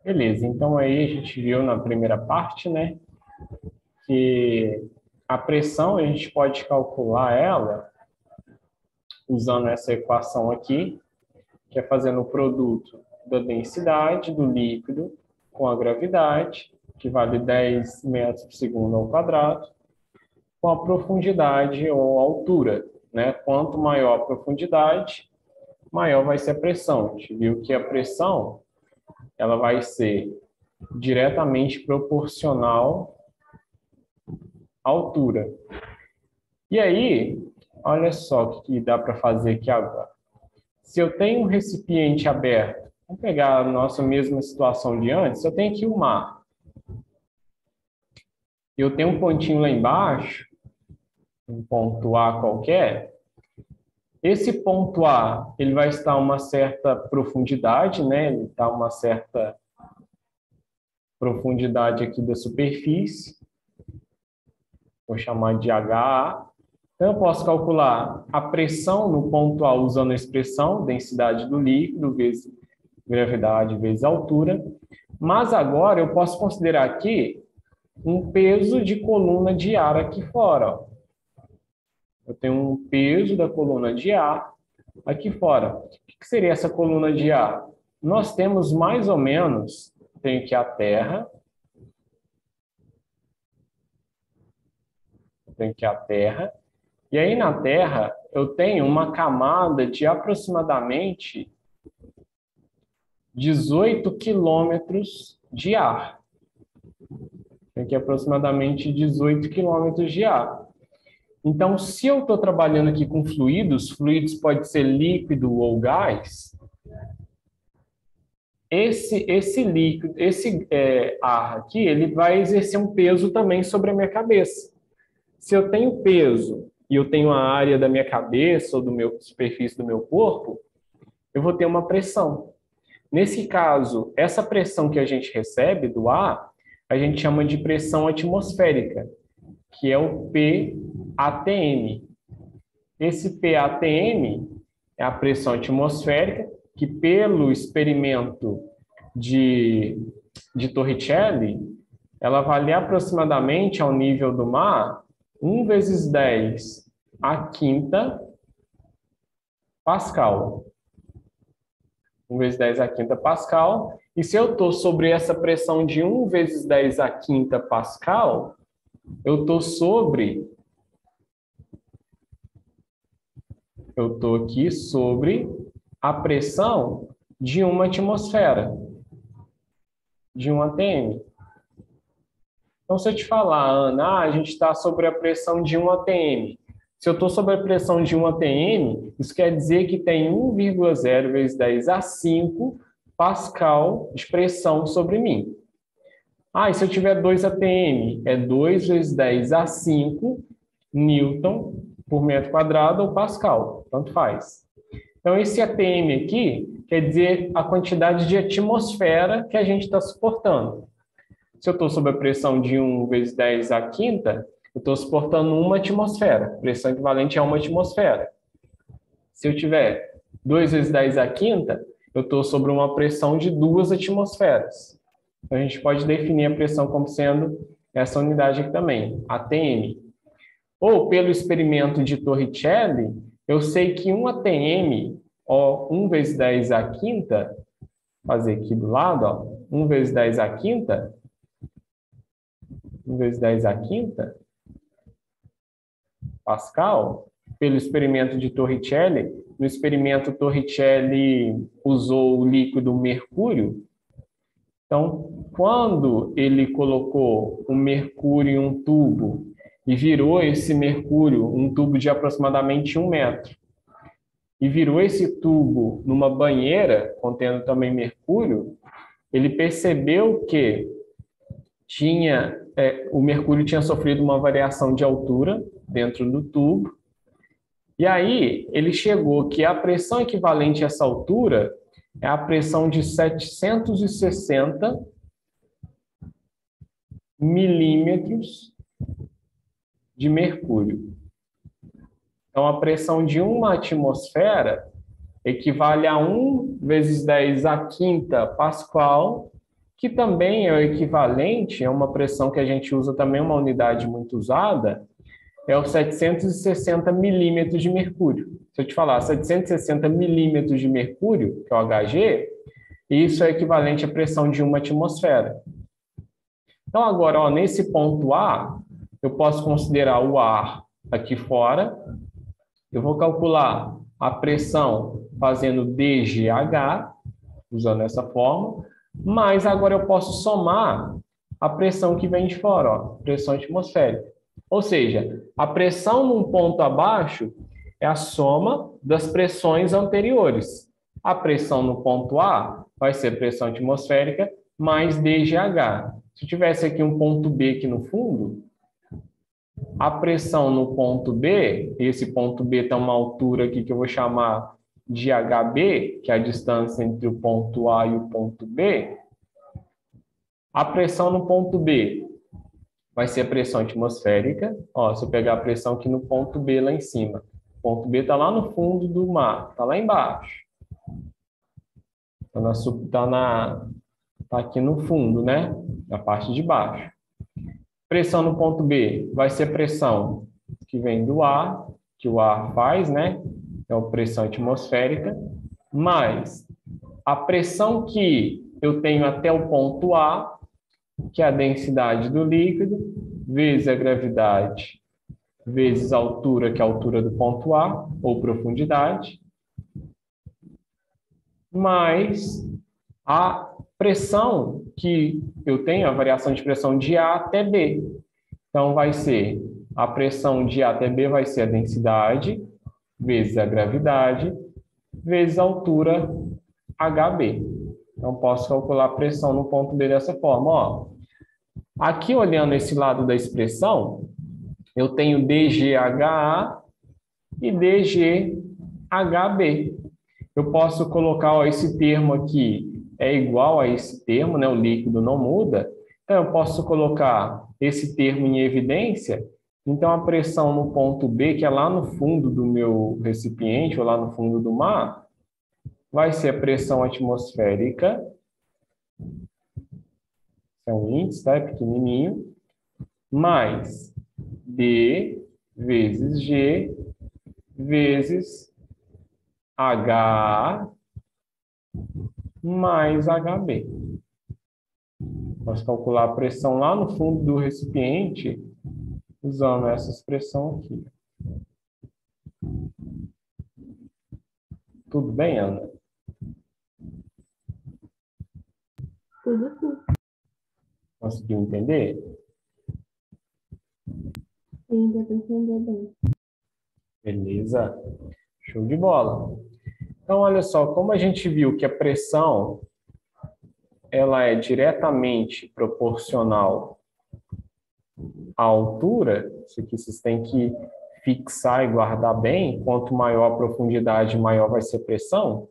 Beleza, então aí a gente viu na primeira parte, né, que a pressão a gente pode calcular ela usando essa equação aqui, que é fazendo o produto da densidade do líquido com a gravidade, que vale 10 metros por segundo ao quadrado, com a profundidade ou altura, né? Quanto maior a profundidade, maior vai ser a pressão. A gente viu que a pressão ela vai ser diretamente proporcional à altura. E aí, olha só o que dá para fazer aqui agora. Se eu tenho um recipiente aberto, vamos pegar a nossa mesma situação de antes, eu tenho aqui o mar. Eu tenho um pontinho lá embaixo, um ponto A qualquer. Esse ponto A, ele vai estar a uma certa profundidade, né? Ele está a uma certa profundidade aqui da superfície. Vou chamar de HA. Então, eu posso calcular a pressão no ponto A usando a expressão densidade do líquido vezes gravidade vezes altura. Mas agora eu posso considerar aqui um peso de coluna de ar aqui fora. Ó. Eu tenho um peso da coluna de ar aqui fora. O que seria essa coluna de ar? Nós temos mais ou menos, tenho aqui a Terra, e aí na Terra eu tenho uma camada de aproximadamente 18 quilômetros de ar. Tem aqui aproximadamente 18 quilômetros de ar. Então, se eu estou trabalhando aqui com fluidos, fluidos pode ser líquido ou gás, esse líquido, esse ar aqui, ele vai exercer um peso também sobre a minha cabeça. Se eu tenho peso e eu tenho a área da minha cabeça ou superfície do meu corpo, eu vou ter uma pressão. Nesse caso, essa pressão que a gente recebe do ar, a gente chama de pressão atmosférica, que é o PATM. Esse PATM é a pressão atmosférica, que pelo experimento de Torricelli, ela vale aproximadamente ao nível do mar 1 vezes 10 a quinta Pascal. 1 vezes 10 a quinta Pascal. E se eu estou sobre essa pressão de 1 vezes 10 a quinta Pascal, eu estou aqui sobre a pressão de uma atmosfera, de um ATM. Então, se eu te falar, Ana, a gente está sobre a pressão de um ATM. Se eu estou sobre a pressão de um ATM, isso quer dizer que tem 1,0 vezes 10 a 5 Pascal de pressão sobre mim. E se eu tiver 2 ATM, é 2 vezes 10 a 5 Newton por metro quadrado ou Pascal, tanto faz. Então, esse ATM aqui quer dizer a quantidade de atmosfera que a gente está suportando. Se eu estou sob a pressão de 1 vezes 10 a quinta, eu estou suportando uma atmosfera. Pressão equivalente a uma atmosfera. Se eu tiver 2 vezes 10 a quinta, eu estou sobre uma pressão de 2 atmosferas. Então, a gente pode definir a pressão como sendo essa unidade aqui também, ATM. Ou, pelo experimento de Torricelli, eu sei que um ATM, 1 vezes 10 a quinta, fazer aqui do lado, 1 vezes 10 a quinta, 1 vezes 10 a quinta Pascal, pelo experimento de Torricelli. No experimento, Torricelli usou o líquido mercúrio. Então, quando ele colocou o mercúrio em um tubo e virou esse mercúrio, um tubo de aproximadamente 1 metro, e virou esse tubo numa banheira contendo também mercúrio, ele percebeu que o mercúrio tinha sofrido uma variação de altura dentro do tubo. E aí ele chegou que a pressão equivalente a essa altura é a pressão de 760 milímetros de mercúrio. Então, a pressão de uma atmosfera equivale a 1 vezes 10 a quinta Pascal, que também é o equivalente, é uma pressão que a gente usa também, uma unidade muito usada, é o 760 milímetros de mercúrio. Se eu te falar 760 milímetros de mercúrio, que é o Hg, isso é equivalente à pressão de uma atmosfera. Então, agora, ó, nesse ponto A, eu posso considerar o ar aqui fora, eu vou calcular a pressão fazendo dGH, usando essa forma, mas agora eu posso somar a pressão que vem de fora, ó, pressão atmosférica. Ou seja, a pressão num ponto abaixo é a soma das pressões anteriores. A pressão no ponto A vai ser pressão atmosférica mais dGH. Se eu tivesse aqui um ponto B aqui no fundo, a pressão no ponto B, esse ponto B está uma altura aqui que eu vou chamar de HB, que é a distância entre o ponto A e o ponto B. A pressão no ponto B vai ser a pressão atmosférica. Ó, se eu pegar a pressão aqui no ponto B lá em cima, o ponto B está lá no fundo do mar, está lá embaixo. Tá aqui no fundo, né? Na parte de baixo. Pressão no ponto B vai ser a pressão que vem do ar, que o ar faz, né? É a pressão atmosférica, mais a pressão que eu tenho até o ponto A, que é a densidade do líquido, vezes a gravidade, vezes a altura, que é a altura do ponto A, ou profundidade, mais a pressão que eu tenho, a variação de pressão de A até B. Então, vai ser a pressão de A até B vai ser a densidade, vezes a gravidade, vezes a altura HB. Então, posso calcular a pressão no ponto B dessa forma. Ó, aqui, olhando esse lado da expressão, eu tenho dGHA e dGHB. Eu posso colocar, ó, esse termo aqui é igual a esse termo, né? O líquido não muda. Então, eu posso colocar esse termo em evidência. Então, a pressão no ponto B, que é lá no fundo do meu recipiente, ou lá no fundo do mar, vai ser a pressão atmosférica, é um índice, tá? É pequenininho, mais D vezes G vezes H mais HB. Posso calcular a pressão lá no fundo do recipiente usando essa expressão aqui. Tudo bem, Ana? Tudo sim. Conseguiu entender? Sim, deu para entender bem. Beleza? Show de bola. Então, olha só, como a gente viu que a pressão ela é diretamente proporcional à altura, isso aqui vocês têm que fixar e guardar bem, quanto maior a profundidade, maior vai ser a pressão.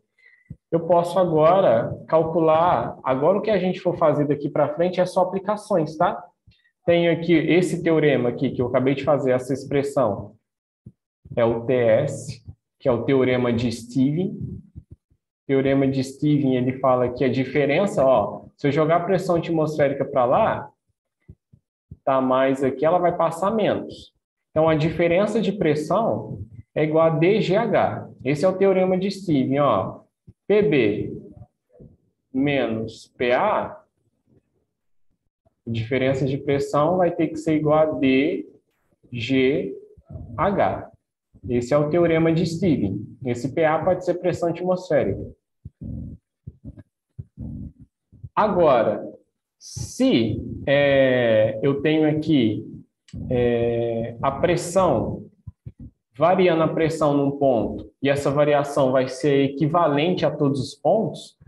Eu posso agora calcular, agora o que a gente for fazer daqui para frente é só aplicações, tá? Tenho aqui esse teorema aqui, que eu acabei de fazer, essa expressão, é o TS, que é o teorema de Stevin. O teorema de Stevin, ele fala que a diferença, ó, se eu jogar a pressão atmosférica para lá, tá mais aqui, ela vai passar menos. Então, a diferença de pressão é igual a dGH. Esse é o teorema de Stevin, ó. PB menos PA, a diferença de pressão vai ter que ser igual a dGH. Esse é o teorema de Stevin. Esse PA pode ser pressão atmosférica. Agora, se eu tenho aqui a pressão, variando a pressão num ponto, e essa variação vai ser equivalente a todos os pontos,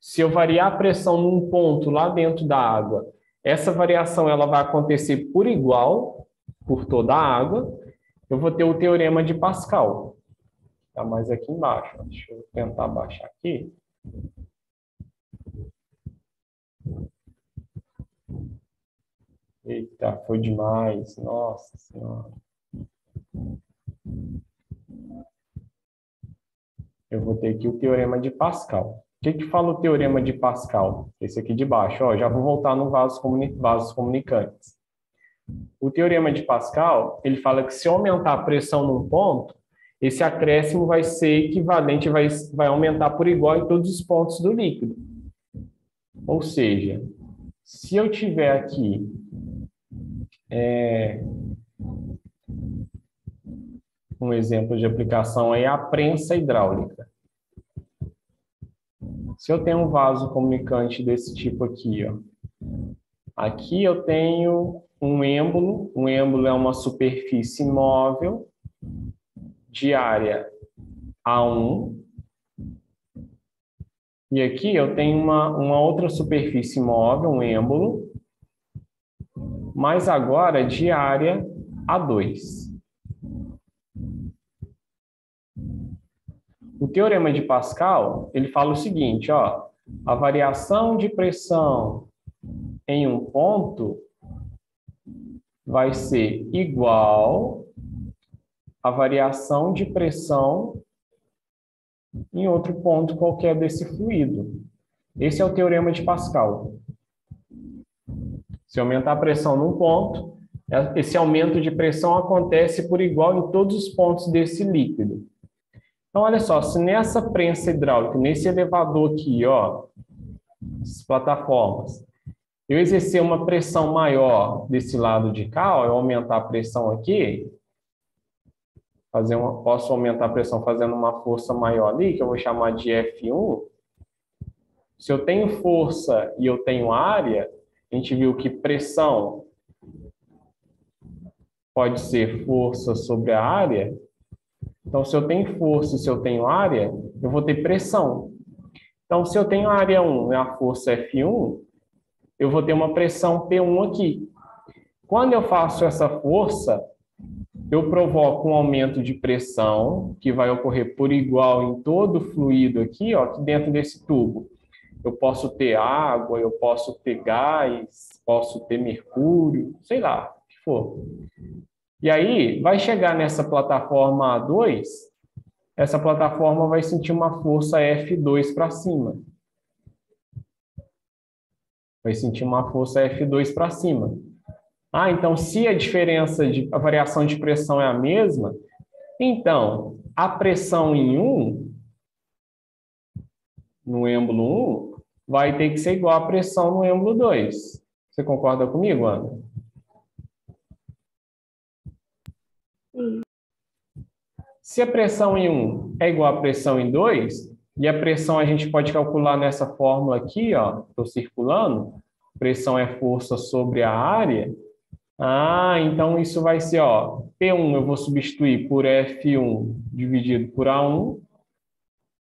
se eu variar a pressão num ponto lá dentro da água, essa variação ela vai acontecer por igual, por toda a água, eu vou ter o teorema de Pascal. Está mais aqui embaixo. Deixa eu tentar baixar aqui. Eita, foi demais. Nossa Senhora. Eu vou ter aqui o teorema de Pascal. que fala o teorema de Pascal? Esse aqui de baixo, ó, já vou voltar no vasos comunicantes. O teorema de Pascal, ele fala que se aumentar a pressão num ponto, esse acréscimo vai ser equivalente, vai aumentar por igual em todos os pontos do líquido. Ou seja, se eu tiver aqui um exemplo de aplicação é a prensa hidráulica. Se eu tenho um vaso comunicante desse tipo aqui, ó, aqui eu tenho um êmbolo. Um êmbolo é uma superfície móvel de área A1. E aqui eu tenho uma outra superfície móvel, um êmbolo, mas agora de área A2. O teorema de Pascal, ele fala o seguinte, ó, a variação de pressão em um ponto vai ser igual à variação de pressão em outro ponto qualquer desse fluido. Esse é o teorema de Pascal. Se aumentar a pressão num ponto, esse aumento de pressão acontece por igual em todos os pontos desse líquido. Então, olha só, se nessa prensa hidráulica, nesse elevador aqui, ó, essas plataformas, eu exercer uma pressão maior desse lado de cá, ó, eu aumentar a pressão aqui, posso aumentar a pressão fazendo uma força maior ali, que eu vou chamar de F1. Se eu tenho força e eu tenho área, a gente viu que pressão pode ser força sobre a área. Então, se eu tenho força e se eu tenho área, eu vou ter pressão. Então, se eu tenho a área 1 e a força F1, eu vou ter uma pressão P1 aqui. Quando eu faço essa força, eu provoco um aumento de pressão, que vai ocorrer por igual em todo o fluido aqui, ó, aqui dentro desse tubo. Eu posso ter água, eu posso ter gás, posso ter mercúrio, sei lá, o que for. E aí, vai chegar nessa plataforma A2, essa plataforma vai sentir uma força F2 para cima. Vai sentir uma força F2 para cima. Ah, então se a variação de pressão é a mesma, então a pressão em 1, no êmbolo 1, vai ter que ser igual à pressão no êmbolo 2. Você concorda comigo, Ana? Sim. Se a pressão em 1 é igual à pressão em 2, e a pressão a gente pode calcular nessa fórmula aqui, ó, estou circulando, pressão é força sobre a área. Ah, então isso vai ser, ó, P1 eu vou substituir por F1 dividido por A1,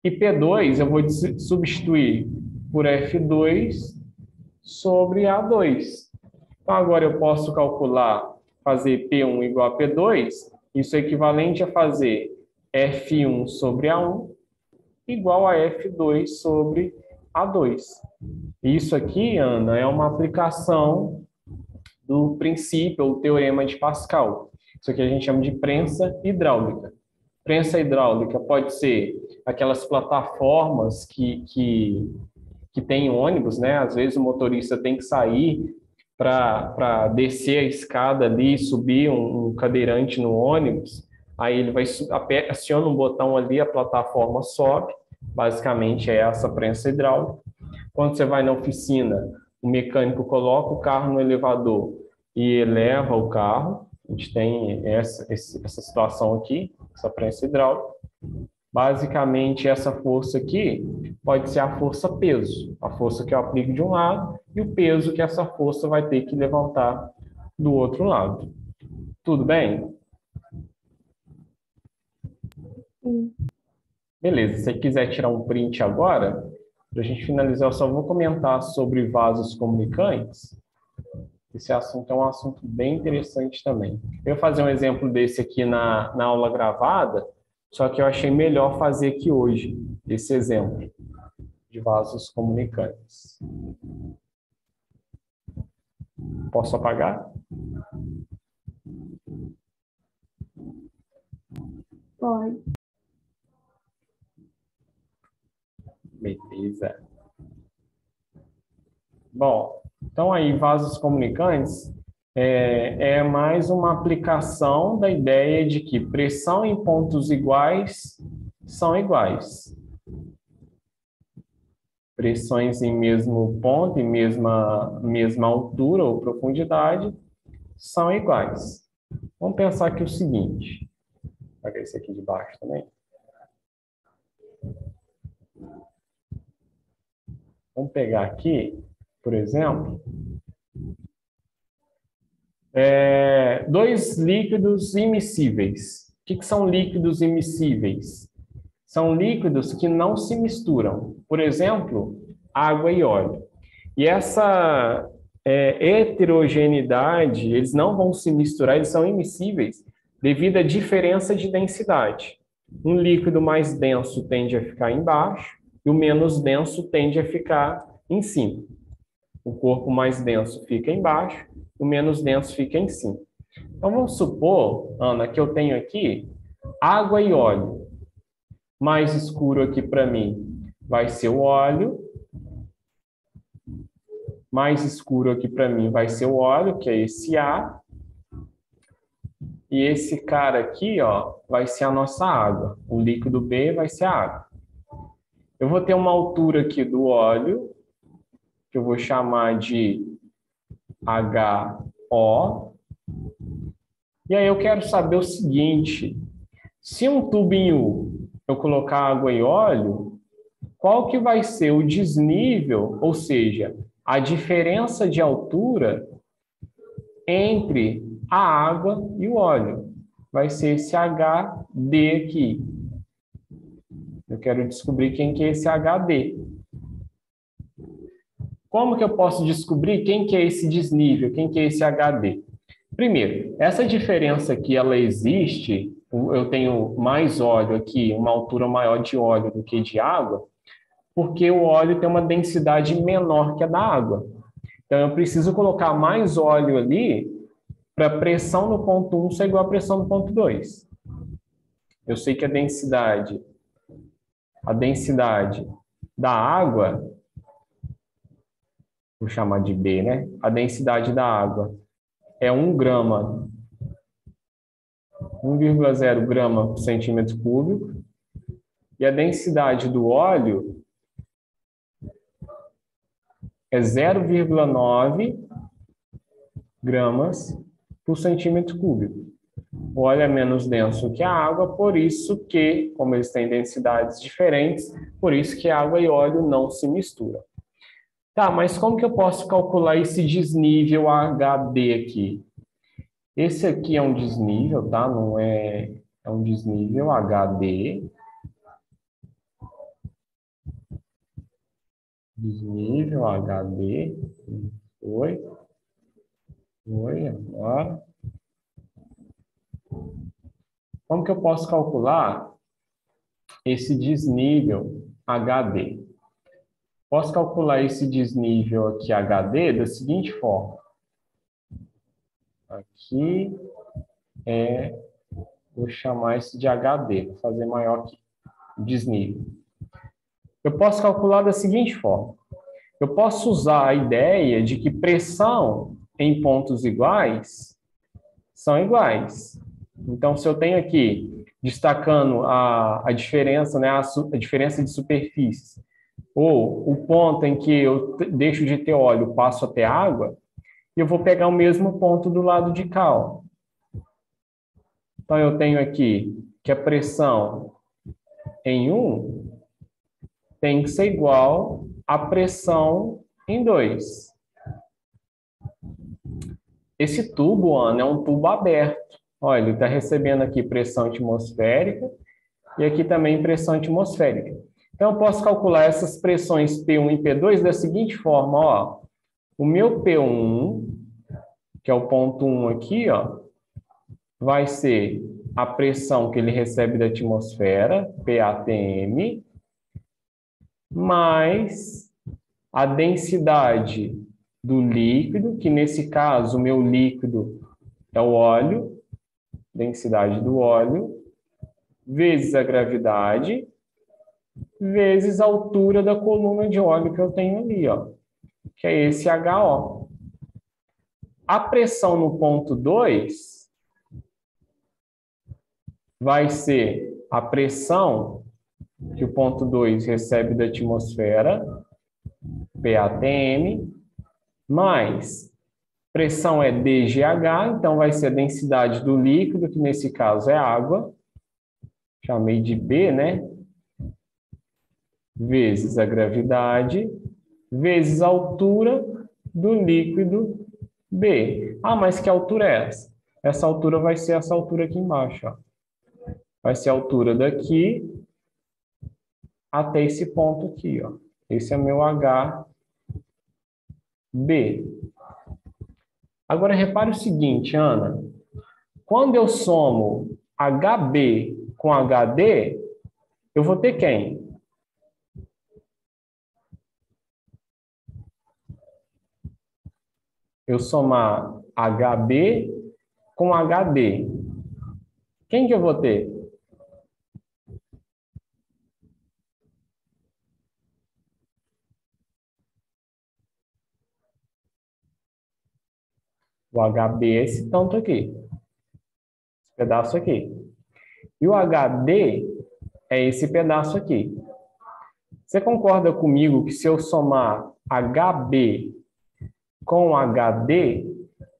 e P2 eu vou substituir por F2 sobre A2. Então agora eu posso calcular, fazer P1 igual a P2, isso é equivalente a fazer F1 sobre A1 igual a F2 sobre A2. Isso aqui, Ana, é uma aplicação do princípio ou teorema de Pascal. Isso aqui a gente chama de prensa hidráulica. Prensa hidráulica pode ser aquelas plataformas que tem ônibus, né? Às vezes o motorista tem que sair para descer a escada ali, subir um cadeirante no ônibus. Aí ele vai aciona um botão ali, a plataforma sobe. Basicamente é essa prensa hidráulica. Quando você vai na oficina, o mecânico coloca o carro no elevador e eleva o carro. A gente tem essa situação aqui, essa prensa hidráulica. Basicamente, essa força aqui pode ser a força peso, a força que eu aplico de um lado e o peso que essa força vai ter que levantar do outro lado. Tudo bem? Sim. Beleza, se você quiser tirar um print agora, para a gente finalizar, eu só vou comentar sobre vasos comunicantes. Esse assunto é um assunto bem interessante também. Eu vou fazer um exemplo desse aqui na aula gravada, só que eu achei melhor fazer aqui hoje, esse exemplo de vasos comunicantes. Posso apagar? Pode. Beleza. Bom, então aí vasos comunicantes é mais uma aplicação da ideia de que pressão em pontos iguais são iguais. Pressões em mesmo ponto, em mesma altura ou profundidade, são iguais. Vamos pensar aqui o seguinte. Vou pegar esse aqui de baixo também. Vamos pegar aqui, por exemplo, dois líquidos immiscíveis. O que são líquidos immiscíveis? São líquidos que não se misturam. Por exemplo, água e óleo. E essa heterogeneidade, eles não vão se misturar, eles são immiscíveis devido à diferença de densidade. Um líquido mais denso tende a ficar embaixo e o menos denso tende a ficar em cima. O corpo mais denso fica embaixo, o menos denso fica em cima. Então, vamos supor, Ana, que eu tenho aqui água e óleo. Mais escuro aqui para mim vai ser o óleo. Mais escuro aqui para mim vai ser o óleo, que é esse A. E esse cara aqui, ó, vai ser a nossa água. O líquido B vai ser a água. Eu vou ter uma altura aqui do óleo, que eu vou chamar de HO. E aí eu quero saber o seguinte: se um tubinho eu colocar água e óleo, qual que vai ser o desnível, ou seja, a diferença de altura entre a água e o óleo? Vai ser esse HD aqui. Eu quero descobrir quem que é esse HD. Como que eu posso descobrir quem que é esse desnível, quem que é esse HD? Primeiro, essa diferença aqui, ela existe, eu tenho mais óleo aqui, uma altura maior de óleo do que de água, porque o óleo tem uma densidade menor que a da água. Então, eu preciso colocar mais óleo ali para a pressão no ponto 1 ser igual à pressão no ponto 2. Eu sei que a densidade da água, vou chamar de B, né? A densidade da água é 1 grama, 1,0 grama por centímetro cúbico, e a densidade do óleo é 0,9 gramas por centímetro cúbico. O óleo é menos denso que a água, por isso que, como eles têm densidades diferentes, por isso que água e óleo não se misturam. Tá, mas como que eu posso calcular esse desnível HD aqui? Esse aqui é um desnível, tá? Não é um desnível HD. Desnível HD. Foi, agora. Como que eu posso calcular esse desnível HD? Posso calcular esse desnível aqui HD da seguinte forma. Aqui vou chamar isso de HD, vou fazer maior aqui, desnível. Eu posso calcular da seguinte forma. Eu posso usar a ideia de que pressão em pontos iguais são iguais. Então, se eu tenho aqui, destacando a diferença, né, a diferença de superfície, ou o ponto em que eu deixo de ter óleo, passo a ter água, eu vou pegar o mesmo ponto do lado de cá. Ó. Então, eu tenho aqui que a pressão em 1 tem que ser igual à pressão em 2. Esse tubo, Ana, é um tubo aberto. Olha, ele está recebendo aqui pressão atmosférica e aqui também pressão atmosférica. Então, eu posso calcular essas pressões P1 e P2 da seguinte forma, ó. O meu P1, que é o ponto 1 aqui, ó, vai ser a pressão que ele recebe da atmosfera, PATM, mais a densidade do líquido, que nesse caso o meu líquido é o óleo, densidade do óleo, vezes a gravidade, vezes a altura da coluna de óleo que eu tenho ali, ó, que é esse HO. A pressão no ponto 2 vai ser a pressão que o ponto 2 recebe da atmosfera, PATM, mais pressão é DGH, então vai ser a densidade do líquido, que nesse caso é água, chamei de B, né? Vezes a gravidade, vezes a altura do líquido B. Ah, mas que altura é essa? Essa altura vai ser essa altura aqui embaixo, ó. Vai ser a altura daqui até esse ponto aqui, ó. Esse é meu HB. Agora, repare o seguinte, Ana. Quando eu somo HB com HD, eu vou ter quem? Eu somar HB com HD. Quem que eu vou ter? O HB é esse tanto aqui. Esse pedaço aqui. E o HD é esse pedaço aqui. Você concorda comigo que se eu somar HB com HD,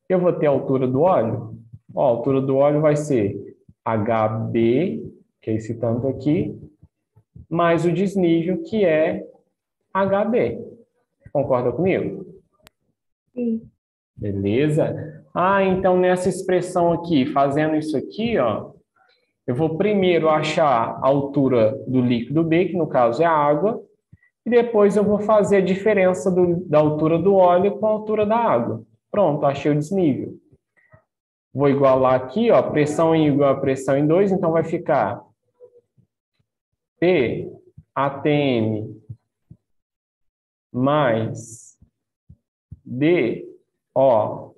eu vou ter a altura do óleo? Ó, a altura do óleo vai ser HB, que é esse tanto aqui, mais o desnível, que é HB. Concorda comigo? Sim. Beleza? Ah, então nessa expressão aqui, fazendo isso aqui, ó, eu vou primeiro achar a altura do líquido B, que no caso é a água, e depois eu vou fazer a diferença da altura do óleo com a altura da água. Pronto, achei o desnível. Vou igualar aqui, ó, pressão em igual a pressão em 2, então vai ficar P ATM mais D O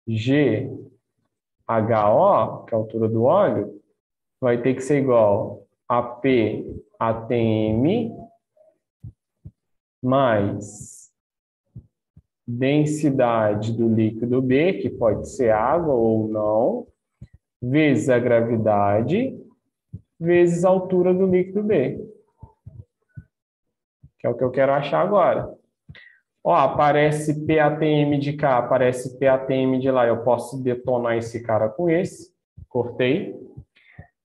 G HO, que é a altura do óleo, vai ter que ser igual a P ATM mais densidade do líquido B, que pode ser água ou não, vezes a gravidade, vezes a altura do líquido B. Que é o que eu quero achar agora. Ó, aparece PATM de cá, aparece PATM de lá. Eu posso detonar esse cara com esse. Cortei.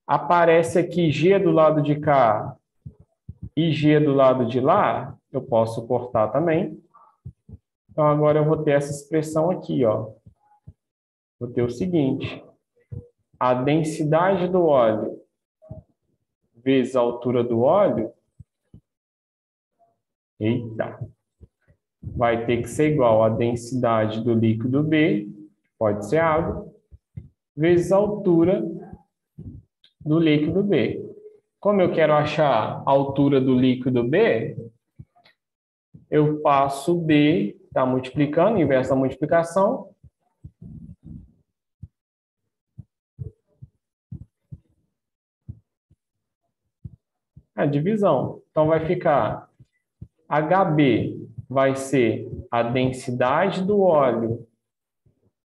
Aparece aqui G do lado de cá e G do lado de lá. Eu posso cortar também. Então, agora eu vou ter essa expressão aqui, ó. Vou ter o seguinte. A densidade do óleo vezes a altura do óleo. Eita. Vai ter que ser igual a densidade do líquido B, pode ser água, vezes a altura do líquido B. Como eu quero achar a altura do líquido B, eu passo B, está multiplicando, inverso da multiplicação. A divisão. Então, vai ficar HB vai ser a densidade do óleo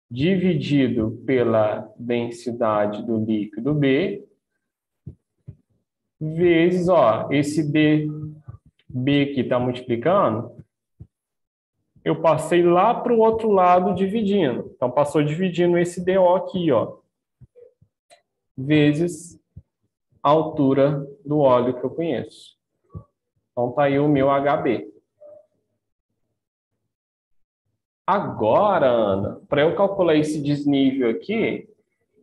dividido pela densidade do líquido B, vezes, ó, esse B que está multiplicando, eu passei lá para o outro lado dividindo. Então, passou dividindo esse DO aqui, ó, vezes a altura do óleo que eu conheço. Então, tá aí o meu HB. Agora, Ana, para eu calcular esse desnível aqui,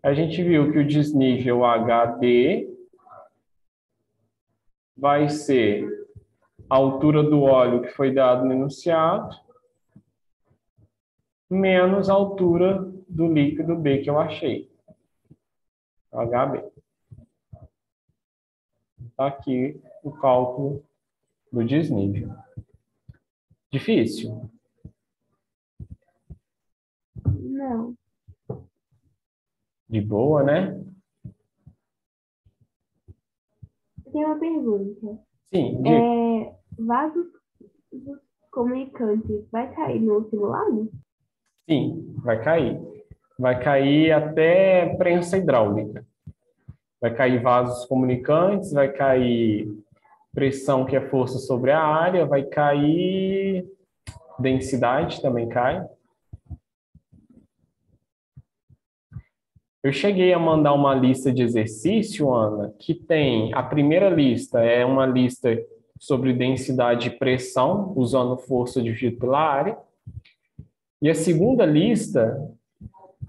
a gente viu que o desnível HD vai ser a altura do óleo que foi dado no enunciado, menos a altura do líquido B que eu achei. HB. Está aqui o cálculo do desnível. Difícil? Não. De boa, né? Eu tenho uma pergunta. Sim, diga. Vasos comunicantes vai cair no simulado? Sim, vai cair. Vai cair até prensa hidráulica. Vai cair vasos comunicantes, vai cair pressão, que é força sobre a área, vai cair densidade, também cai. Eu cheguei a mandar uma lista de exercício, Ana, que tem a primeira lista é uma lista sobre densidade e pressão, usando força dividido pela área. E a segunda lista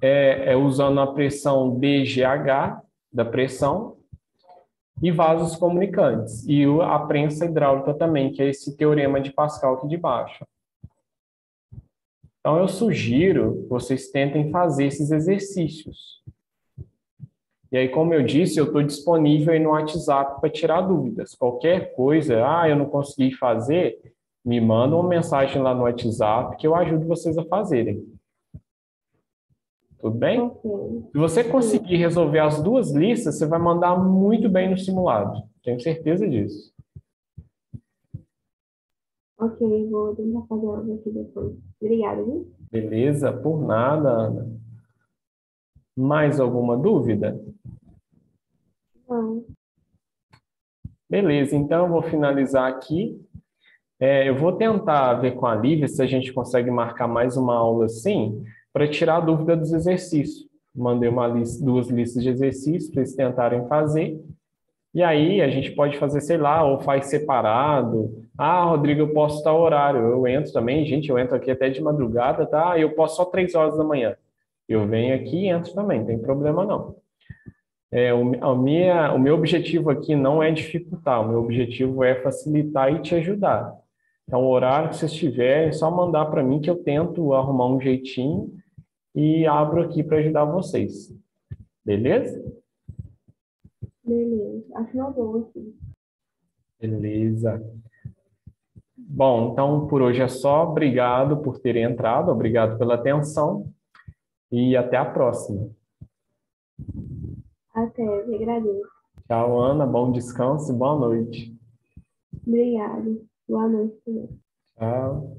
é usando a pressão DGH, da pressão, e vasos comunicantes. E a prensa hidráulica também, que é esse teorema de Pascal aqui de baixo. Então, eu sugiro que vocês tentem fazer esses exercícios. E aí, como eu disse, eu estou disponível aí no WhatsApp para tirar dúvidas. Qualquer coisa, eu não consegui fazer, me manda uma mensagem lá no WhatsApp que eu ajudo vocês a fazerem. Tudo bem? Ok. Se você Sim. conseguir resolver as duas listas, você vai mandar muito bem no simulado. Tenho certeza disso. Ok, vou tentar fazer elas aqui depois. Obrigada, viu? Beleza? Por nada, Ana. Mais alguma dúvida? Não. Beleza, então eu vou finalizar aqui. Eu vou tentar ver com a Lívia se a gente consegue marcar mais uma aula assim, para tirar a dúvida dos exercícios. Mandei uma lista, duas listas de exercícios para eles tentarem fazer. E aí a gente pode fazer, sei lá, ou faz separado. Rodrigo, eu posso estar horário. Eu entro também, gente, eu entro aqui até de madrugada, tá? Eu posso só 3 horas da manhã. Eu venho aqui e entro também, não tem problema não. O meu objetivo aqui não é dificultar, o meu objetivo é facilitar e te ajudar. Então, o horário que vocês tiverem, é só mandar para mim que eu tento arrumar um jeitinho e abro aqui para ajudar vocês. Beleza? Beleza. Acho uma boa, sim. Beleza. Bom, então por hoje é só. Obrigado por terem entrado, obrigado pela atenção e até a próxima. Até, eu agradeço. Tchau, Ana. Bom descanso e boa noite. Obrigada. Boa noite também. Tchau.